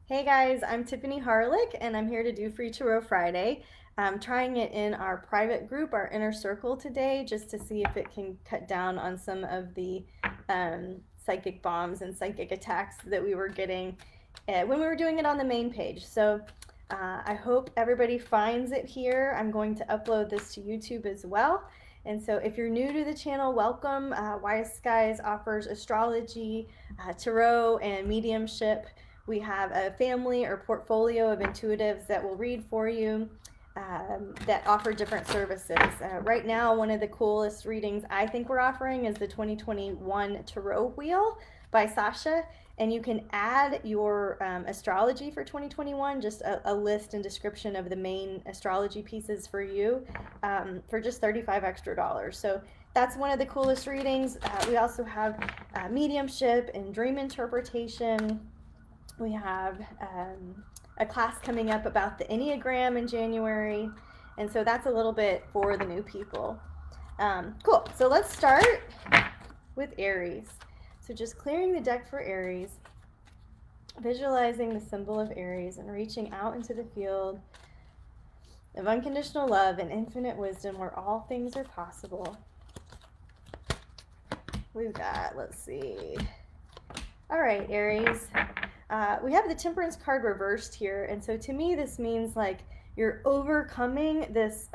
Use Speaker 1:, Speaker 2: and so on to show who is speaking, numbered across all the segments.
Speaker 1: Hey guys, I'm Tiffany Harlick and I'm here to do Free Tarot Friday. I'm trying it in our private group, our inner circle today, just to see if it can cut down on some of the psychic bombs and psychic attacks that we were getting when we were doing it on the main page. So I hope everybody finds it here. I'm going to upload this to YouTube as well. And so if you're new to the channel, welcome. Wise Skies offers astrology, tarot, and mediumship. We have a family or portfolio of intuitives that will read for you that offer different services. Right now, one of the coolest readings I think we're offering is the 2021 Tarot Wheel by Sasha. And you can add your astrology for 2021, just a list and description of the main astrology pieces for you for just $35 extra. So that's one of the coolest readings. We also have mediumship and dream interpretation. We have a class coming up about the Enneagram in January. And so that's a little bit for the new people. Cool. So let's start with Aries. So just clearing the deck for Aries, visualizing the symbol of Aries and reaching out into the field of unconditional love and infinite wisdom where all things are possible. We've got, let's see. All right, Aries. We have the Temperance card reversed here, and so to me this means like you're overcoming this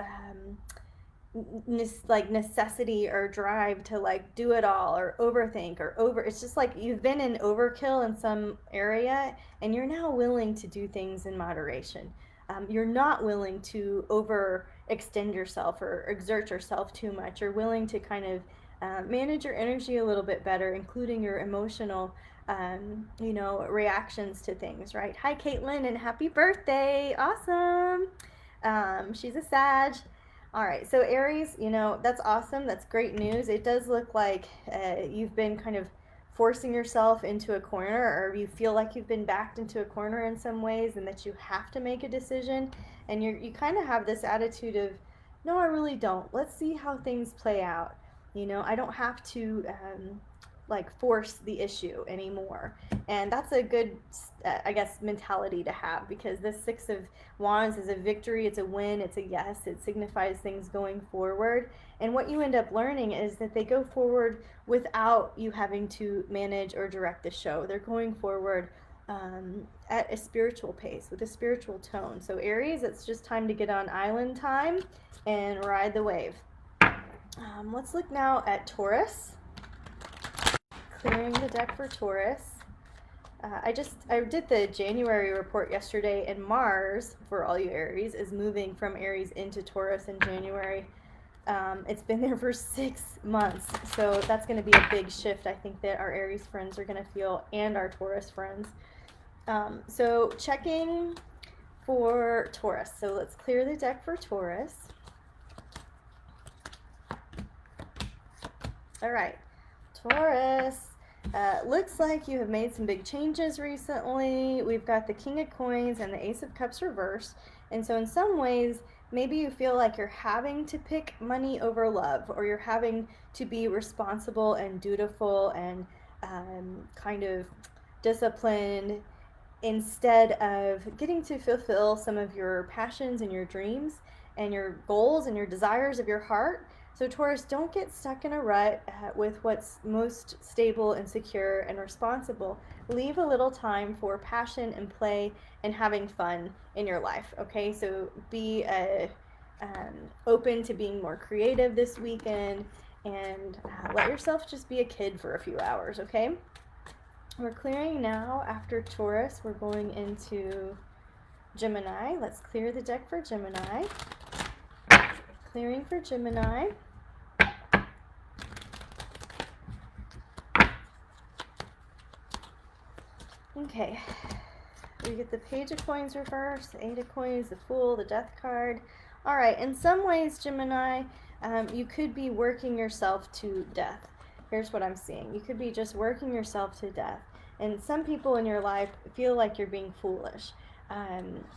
Speaker 1: necessity or drive to like do it all or overthink or it's just like you've been in overkill in some area and you're now willing to do things in moderation. You're not willing to overextend yourself or exert yourself too much. You're willing to kind of manage your energy a little bit better, including your emotional reactions to things, right? Hi, Caitlin, and happy birthday. Awesome. She's a Sag. All right, so Aries, that's awesome. That's great news. It does look like you've been kind of forcing yourself into a corner, or you feel like you've been backed into a corner in some ways and that you have to make a decision. And you kind of have this attitude of, no, I really don't. Let's see how things play out. I don't have to force the issue anymore. And that's a good mentality to have, because this Six of Wands is a victory, it's a win, it's a yes, it signifies things going forward. And what you end up learning is that they go forward without you having to manage or direct the show. They're going forward at a spiritual pace with a spiritual tone. So Aries, it's just time to get on island time and ride the wave. Let's look now at Taurus. Clearing the deck for Taurus. I did the January report yesterday, and Mars, for all you Aries, is moving from Aries into Taurus in January. It's been there for 6 months, so that's going to be a big shift, I think, that our Aries friends are going to feel, and our Taurus friends. So checking for Taurus. So let's clear the deck for Taurus. All right, Taurus. Looks like you have made some big changes recently. We've got the King of Coins and the Ace of Cups reversed. And so in some ways, maybe you feel like you're having to pick money over love, or you're having to be responsible and dutiful and kind of disciplined instead of getting to fulfill some of your passions and your dreams and your goals and your desires of your heart. So Taurus, don't get stuck in a rut with what's most stable and secure and responsible. Leave a little time for passion and play and having fun in your life, okay? So be open to being more creative this weekend, and let yourself just be a kid for a few hours, okay? We're clearing now. After Taurus, we're going into Gemini. Let's clear the deck for Gemini. Clearing for Gemini. Okay, we get the Page of Coins reversed, the Eight of Coins, the Fool, the Death card. All right, in some ways, Gemini, you could be working yourself to death. Here's what I'm seeing. You could be just working yourself to death. And some people in your life feel like you're being foolish.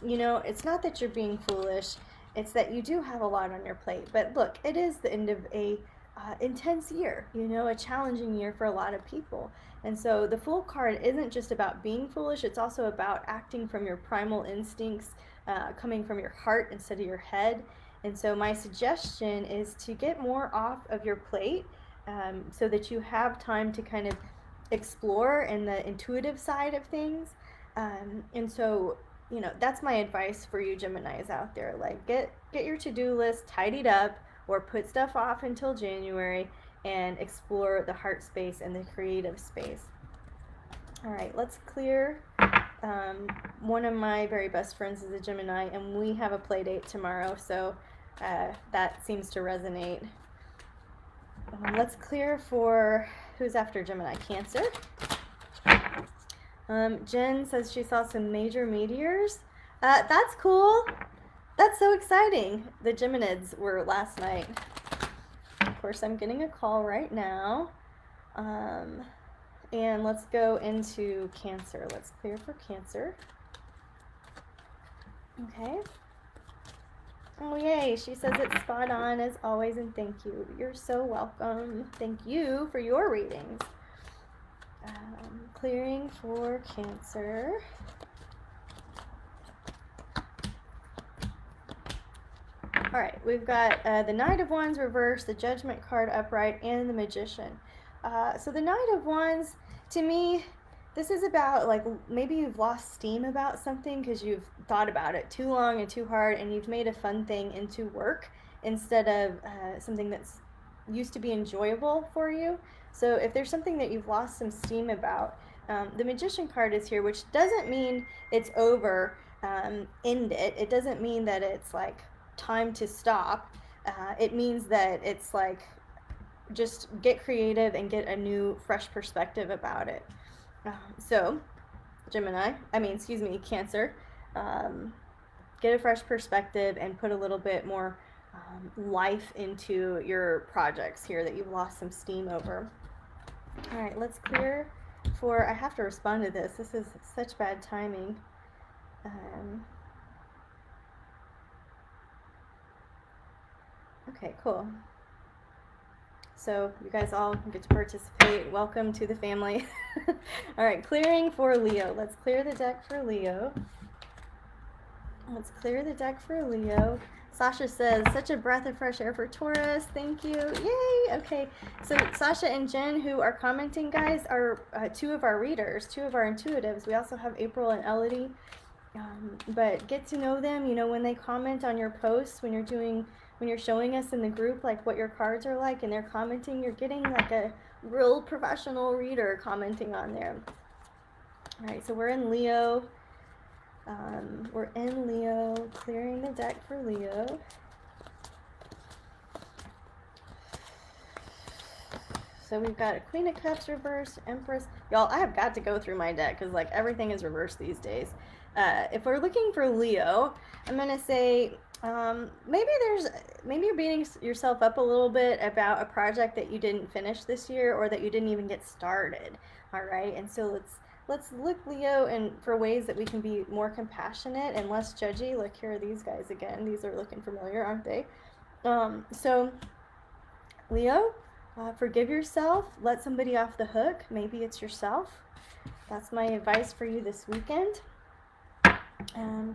Speaker 1: It's not that you're being foolish. It's that you do have a lot on your plate. But look, it is the end of a intense year, you know, a challenging year for a lot of people. And so the Fool card isn't just about being foolish, it's also about acting from your primal instincts, coming from your heart instead of your head. And so my suggestion is to get more off of your plate, so that you have time to kind of explore in the intuitive side of things. And so, you know, that's my advice for you Geminis out there. Like, get your to-do list tidied up, or put stuff off until January, and explore the heart space and the creative space. All right, let's clear. One of my very best friends is a Gemini, and we have a play date tomorrow, so that seems to resonate. Let's clear for who's after Gemini. Cancer. Jen says she saw some major meteors. That's cool. That's so exciting. The Geminids were last night. Of course, I'm getting a call right now. And let's go into Cancer. Let's clear for Cancer. Okay. Oh, yay. She says it's spot on as always, and thank you. You're so welcome. Thank you for your readings. Clearing for Cancer. All right, we've got the Knight of Wands reversed, the Judgment card upright, and the Magician. So the Knight of Wands, to me, this is about, like, maybe you've lost steam about something because you've thought about it too long and too hard, and you've made a fun thing into work instead of something that's used to be enjoyable for you. So if there's something that you've lost some steam about, the Magician card is here, which doesn't mean it's over, end it. It doesn't mean that it's like time to stop. It means that it's like, just get creative and get a new, fresh perspective about it. So, Cancer, get a fresh perspective and put a little bit more life into your projects here that you've lost some steam over. All right, let's clear for, I have to respond to this. This is such bad timing. Okay, cool. So you guys all get to participate. Welcome to the family. All right, clearing for Leo. Let's clear the deck for Leo. Let's clear the deck for Leo. Sasha says, such a breath of fresh air for Taurus. Thank you. Yay. Okay, so Sasha and Jen, who are commenting, guys, are two of our readers, two of our intuitives. We also have April and Elodie. But get to know them, you know, when they comment on your posts, when you're showing us in the group like what your cards are like, and they're commenting, you're getting like a real professional reader commenting on there. All right, so we're in Leo. Clearing the deck for Leo. So we've got a Queen of Cups reversed, Empress. Y'all, I have got to go through my deck because like everything is reversed these days. If we're looking for Leo, I'm gonna say maybe you're beating yourself up a little bit about a project that you didn't finish this year, or that you didn't even get started. All right, and so let's look, Leo, and for ways that we can be more compassionate and less judgy. Look, here are these guys again. These are looking familiar, aren't they? So Leo, forgive yourself. Let somebody off the hook. Maybe it's yourself. That's my advice for you this weekend.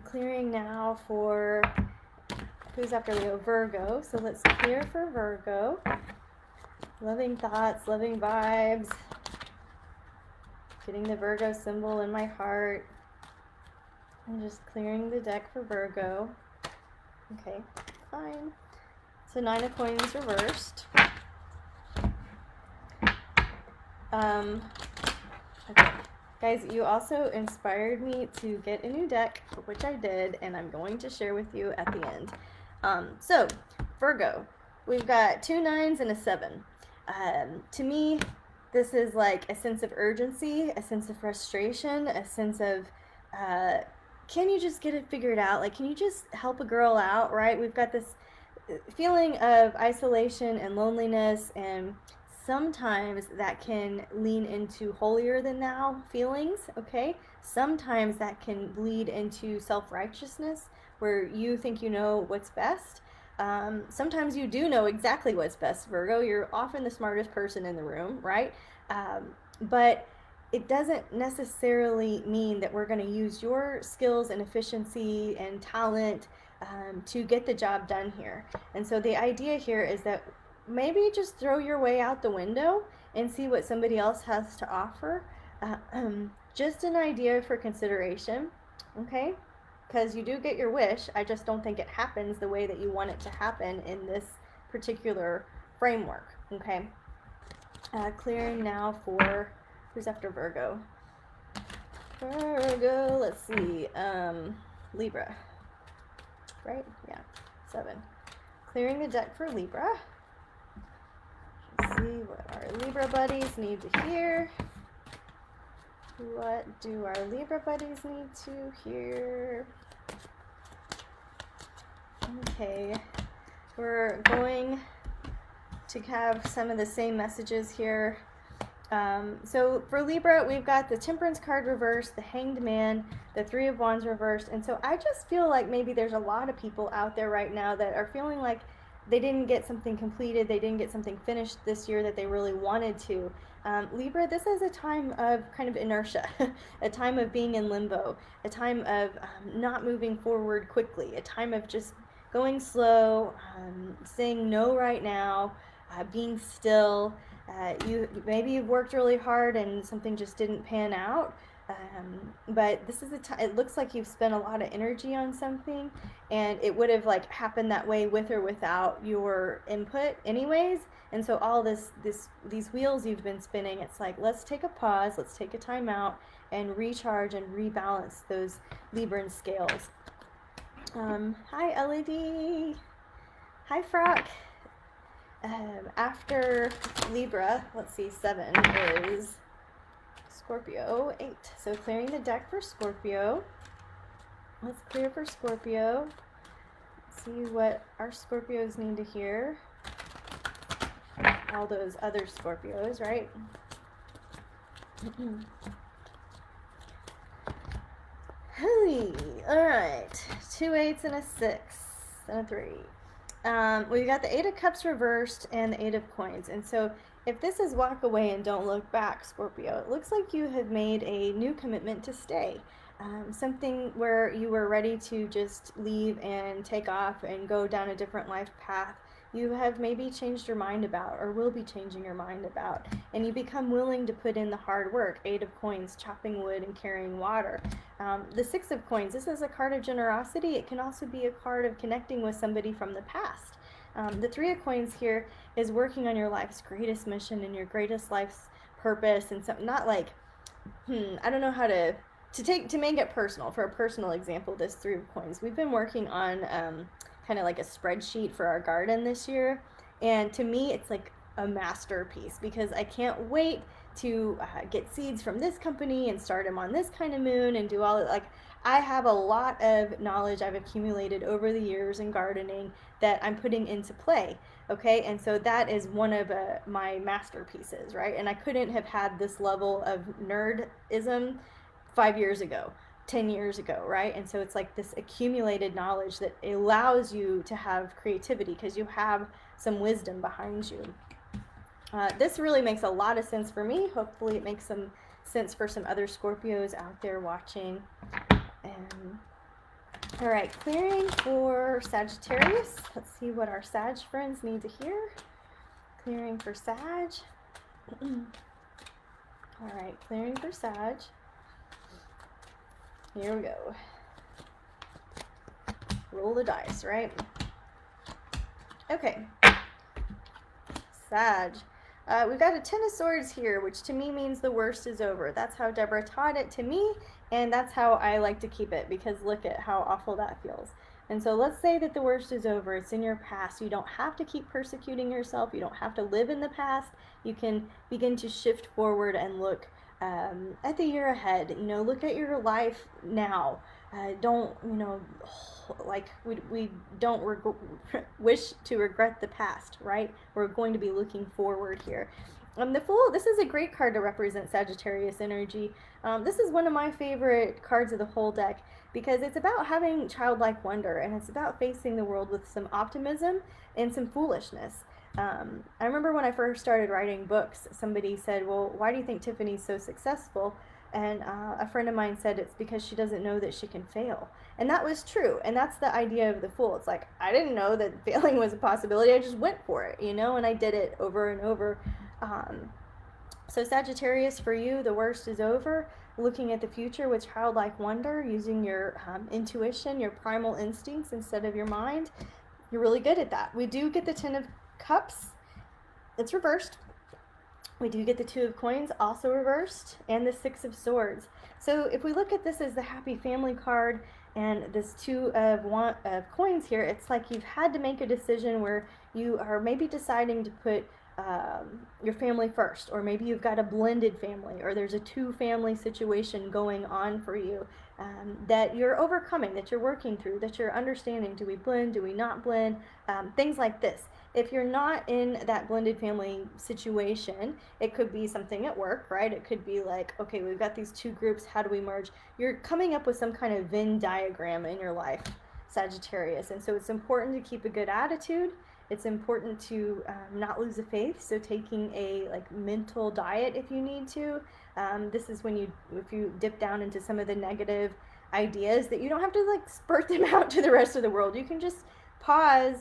Speaker 1: Clearing now for who's after Leo? Virgo. So let's clear for Virgo. Loving thoughts, loving vibes. Getting the Virgo symbol in my heart. I'm just clearing the deck for Virgo. Okay, fine. So 9 of Coins reversed. Okay. Guys, you also inspired me to get a new deck, which I did, and I'm going to share with you at the end. So, Virgo, we've got 2 9s and a 7. To me, this is like a sense of urgency, a sense of frustration, a sense of, can you just get it figured out? Like, can you just help a girl out, right? We've got this feeling of isolation and loneliness, and sometimes that can lean into holier than thou feelings, okay? Sometimes that can bleed into self-righteousness, where you think you know what's best. Sometimes you do know exactly what's best, Virgo. You're often the smartest person in the room, right? But it doesn't necessarily mean that we're going to use your skills and efficiency and talent to get the job done here. And so the idea here is that maybe just throw your way out the window and see what somebody else has to offer. Just an idea for consideration, okay? Because you do get your wish. I just don't think it happens the way that you want it to happen in this particular framework, okay? Clearing now for, who's after Virgo? Virgo, let's see, Libra, right? Yeah, 7. Clearing the deck for Libra. Let's see what our Libra buddies need to hear. What do our Libra buddies need to hear? Okay, we're going to have some of the same messages here. So for Libra, we've got the Temperance card reversed, the Hanged Man, the Three of Wands reversed, and so I just feel like maybe there's a lot of people out there right now that are feeling like they didn't get something completed, they didn't get something finished this year that they really wanted to. Libra, this is a time of kind of inertia, a time of being in limbo, a time of not moving forward quickly, a time of just going slow, saying no right now, being still. Maybe you've worked really hard and something just didn't pan out. But this is a time, it looks like you've spent a lot of energy on something, and it would have like happened that way with or without your input anyways. And so all these wheels you've been spinning, it's like, let's take a pause, let's take a time out and recharge and rebalance those Libran scales. Hi LED. Hi Frock. After Libra, let's see, 7 is Scorpio, 8. So clearing the deck for Scorpio. Let's clear for Scorpio. See what our Scorpios need to hear. All those other Scorpios, right? Alright. 2 8s and a 6 and a 3. We've got the 8 of Cups reversed and the 8 of Coins. And so if this is walk away and don't look back, Scorpio, it looks like you have made a new commitment to stay. Something where you were ready to just leave and take off and go down a different life path. You have maybe changed your mind about, or will be changing your mind about, and you become willing to put in the hard work. 8 of Coins, chopping wood and carrying water. The 6 of Coins, this is a card of generosity. It can also be a card of connecting with somebody from the past. The 3 of Coins here is working on your life's greatest mission and your greatest life's purpose, and so not like, I don't know how to make it personal. For a personal example, this 3 of Coins, we've been working on kind of like a spreadsheet for our garden this year, and to me it's like a masterpiece because I can't wait to get seeds from this company and start them on this kind of moon and do all it. Like, I have a lot of knowledge I've accumulated over the years in gardening that I'm putting into play, okay? And so that is one of my masterpieces, right? And I couldn't have had this level of nerdism 5 years ago, 10 years ago, right? And so it's like this accumulated knowledge that allows you to have creativity because you have some wisdom behind you. This really makes a lot of sense for me. Hopefully it makes some sense for some other Scorpios out there watching. All right, clearing for Sagittarius. Let's see what our Sag friends need to hear. Clearing for Sag. All right, clearing for Sag. Here we go. Roll the dice, right? Okay. Sag. We've got a 10 of Swords here, which to me means the worst is over. That's how Deborah taught it to me, and that's how I like to keep it, because look at how awful that feels. And so let's say that the worst is over. It's in your past. You don't have to keep persecuting yourself. You don't have to live in the past. You can begin to shift forward and look at the year ahead. You know, look at your life now. Don't, you know, like we don't wish to regret the past, right? We're going to be looking forward here. The Fool, this is a great card to represent Sagittarius energy. This is one of my favorite cards of the whole deck because it's about having childlike wonder and it's about facing the world with some optimism and some foolishness. I remember when I first started writing books, somebody said, well, why do you think Tiffany's so successful? And a friend of mine said it's because she doesn't know that she can fail. And that was true. And that's the idea of the Fool. It's like, I didn't know that failing was a possibility. I just went for it, you know, and I did it over and over. So Sagittarius, for you, the worst is over. Looking at the future with childlike wonder, using your intuition, your primal instincts instead of your mind. You're really good at that. We do get the Ten of Cups. It's reversed. We do get the Two of Coins, also reversed, and the Six of Swords. So if we look at this as the happy family card and this Two of Coins here, it's like you've had to make a decision where you are maybe deciding to put your family first, or maybe you've got a blended family, or there's a two-family situation going on for you that you're overcoming, that you're working through, that you're understanding. Do we blend? Do we not blend? Things like this. If you're not in that blended family situation, it could be something at work, right? It could be like, okay, we've got these two groups. How do we merge? You're coming up with some kind of Venn diagram in your life, Sagittarius. And so it's important to keep a good attitude. It's important to not lose the faith, so taking a mental diet if you need to. This is when if you dip down into some of the negative ideas, that you don't have to spurt them out to the rest of the world. You can just pause,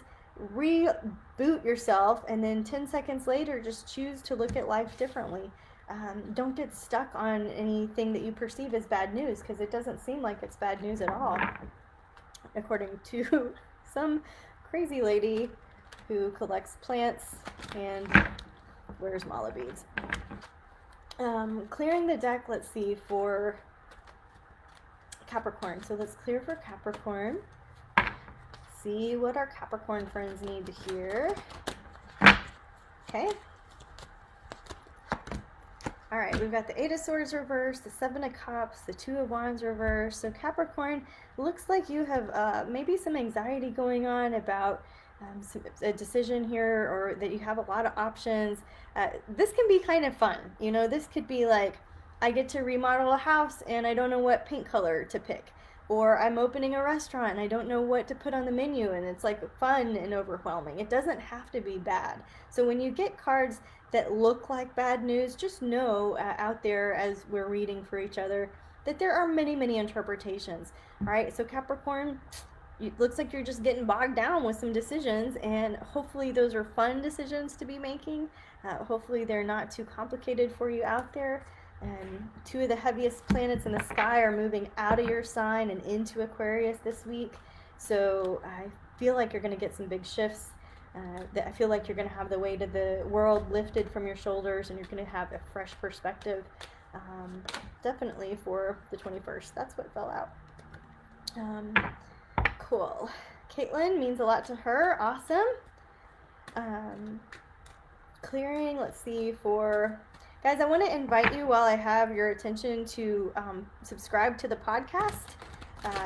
Speaker 1: reboot yourself, and then 10 seconds later just choose to look at life differently. Don't get stuck on anything that you perceive as bad news, because it doesn't seem like it's bad news at all, according to some crazy lady who collects plants and wears mala beads. Clearing the deck, let's see, for Capricorn. So let's clear for Capricorn. See what our Capricorn friends need to hear. Okay. All right, we've got the Eight of Swords reversed, the Seven of Cups, the Two of Wands reversed. So Capricorn, looks like you have maybe some anxiety going on about a decision here, or that you have a lot of options. This can be kind of fun. You know, this could be like, I get to remodel a house and I don't know what paint color to pick. Or I'm opening a restaurant and I don't know what to put on the menu, and it's like fun and overwhelming. It doesn't have to be bad. So when you get cards that look like bad news, just know out there as we're reading for each other that there are many, many interpretations. All right, so Capricorn, it looks like you're just getting bogged down with some decisions, and hopefully those are fun decisions to be making. Hopefully they're not too complicated for you out there. And two of the heaviest planets in the sky are moving out of your sign and into Aquarius this week. So I feel like you're going to get some big shifts. I feel like you're going to have the weight of the world lifted from your shoulders, and you're going to have a fresh perspective. Definitely for the 21st. That's what fell out. Cool. Caitlin means a lot to her. Awesome. Clearing, let's see, for... Guys, I want to invite you, while I have your attention, to subscribe to the podcast.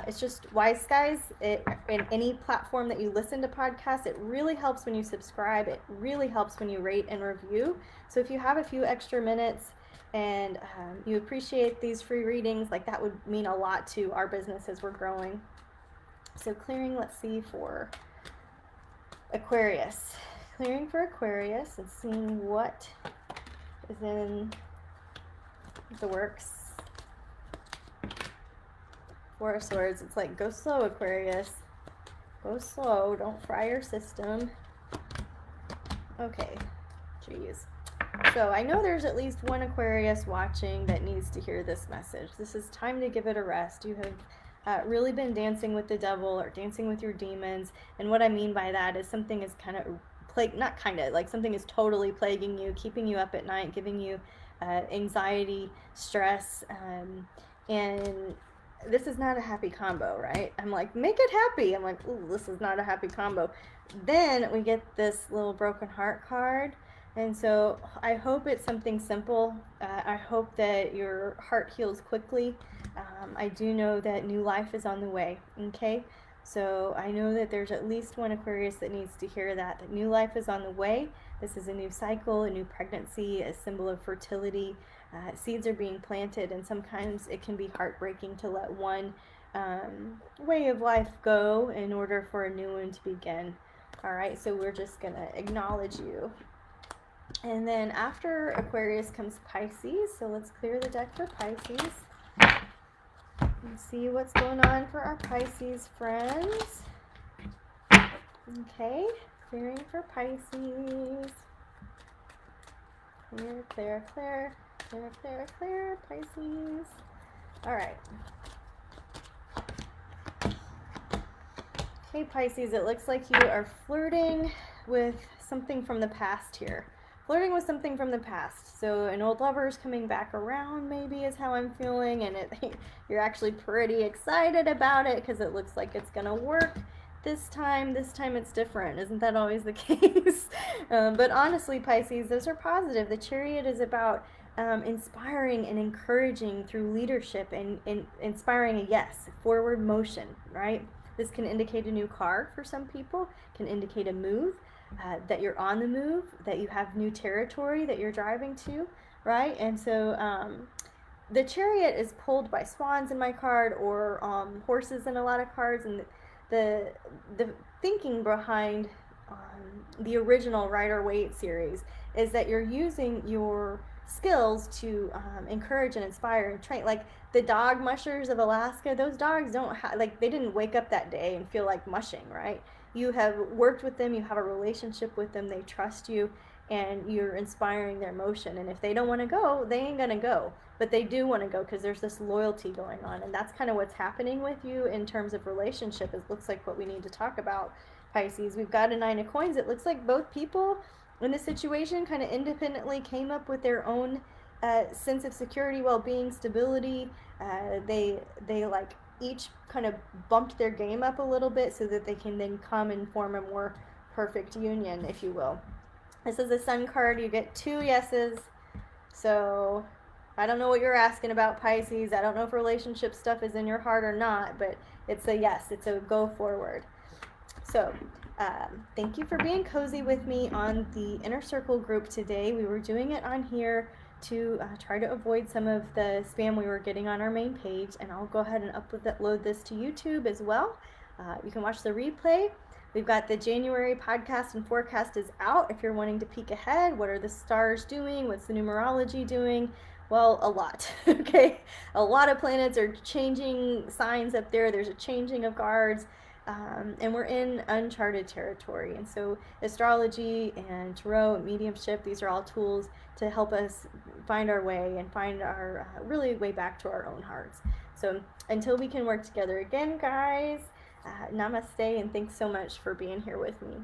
Speaker 1: It's just Wise Guys. In any platform that you listen to podcasts, it really helps when you subscribe. It really helps when you rate and review. So if you have a few extra minutes and you appreciate these free readings, that would mean a lot to our business as we're growing. So clearing, let's see, for Aquarius. Clearing for Aquarius and seeing what is in the works. Four of Swords. It's like, go slow, Aquarius. Go slow. Don't fry your system. Okay. Jeez. So I know there's at least one Aquarius watching that needs to hear this message. This is time to give it a rest. You have really been dancing with the devil or dancing with your demons. And what I mean by that is something is kind of something is totally plaguing you, keeping you up at night, giving you anxiety, stress, and this is not a happy combo, right? I'm like, make it happy. I'm like, ooh, this is not a happy combo. Then we get this little broken heart card, and so I hope it's something simple. I hope that your heart heals quickly. I do know that new life is on the way, okay? So I know that there's at least one Aquarius that needs to hear that new life is on the way, This is a new cycle, a new pregnancy, a symbol of fertility. Seeds are being planted, and sometimes it can be heartbreaking to let one way of life go in order for a new one to begin. All right, so we're just going to acknowledge you. And then after Aquarius comes Pisces, so let's clear the deck for Pisces and see what's going on for our Pisces friends. Okay, clearing for Pisces. Clear, clear, clear, clear, clear, clear, Pisces. All right. Okay, Pisces, it looks like you are flirting with something from the past here. Flirting with something from the past. So an old lover is coming back around, maybe, is how I'm feeling, and you're actually pretty excited about it because it looks like it's going to work. This time it's different. Isn't that always the case? But honestly, Pisces, those are positive. The Chariot is about inspiring and encouraging through leadership and inspiring a yes, forward motion, right? This can indicate a new car for some people, can indicate a move, that you're on the move, that you have new territory that you're driving to, right? And so the Chariot is pulled by swans in my card, or horses in a lot of cards, and the thinking behind the original Rider-Waite series is that you're using your skills to encourage and inspire and train. Like the dog mushers of Alaska, those dogs don't they didn't wake up that day and feel like mushing, right? You have worked with them, you have a relationship with them, they trust you, and you're inspiring their motion. And if they don't want to go, they ain't gonna go, but they do want to go because there's this loyalty going on. And that's kind of what's happening with you in terms of relationship. It looks like what we need to talk about, Pisces. We've got a 9 of coins. It looks like both people in this situation kind of independently came up with their own sense of security, well-being, stability. They like each kind of bumped their game up a little bit so that they can then come and form a more perfect union, if you will. This is a Sun card. You get 2 yeses. So I don't know what you're asking about, Pisces. I don't know if relationship stuff is in your heart or not, but it's a yes. It's a go forward. So thank you for being cozy with me on the Inner Circle group today. We were doing it on here to try to avoid some of the spam we were getting on our main page, and I'll go ahead and upload this to YouTube as well. You can watch the replay. We've got the January podcast and forecast is out if you're wanting to peek ahead. What are the stars doing? What's the numerology doing? Well, a lot, okay? A lot of planets are changing signs up there. There's a changing of guards. And we're in uncharted territory. And so astrology and tarot and mediumship, these are all tools to help us find our way and find our really way back to our own hearts. So until we can work together again, guys, namaste, and thanks so much for being here with me.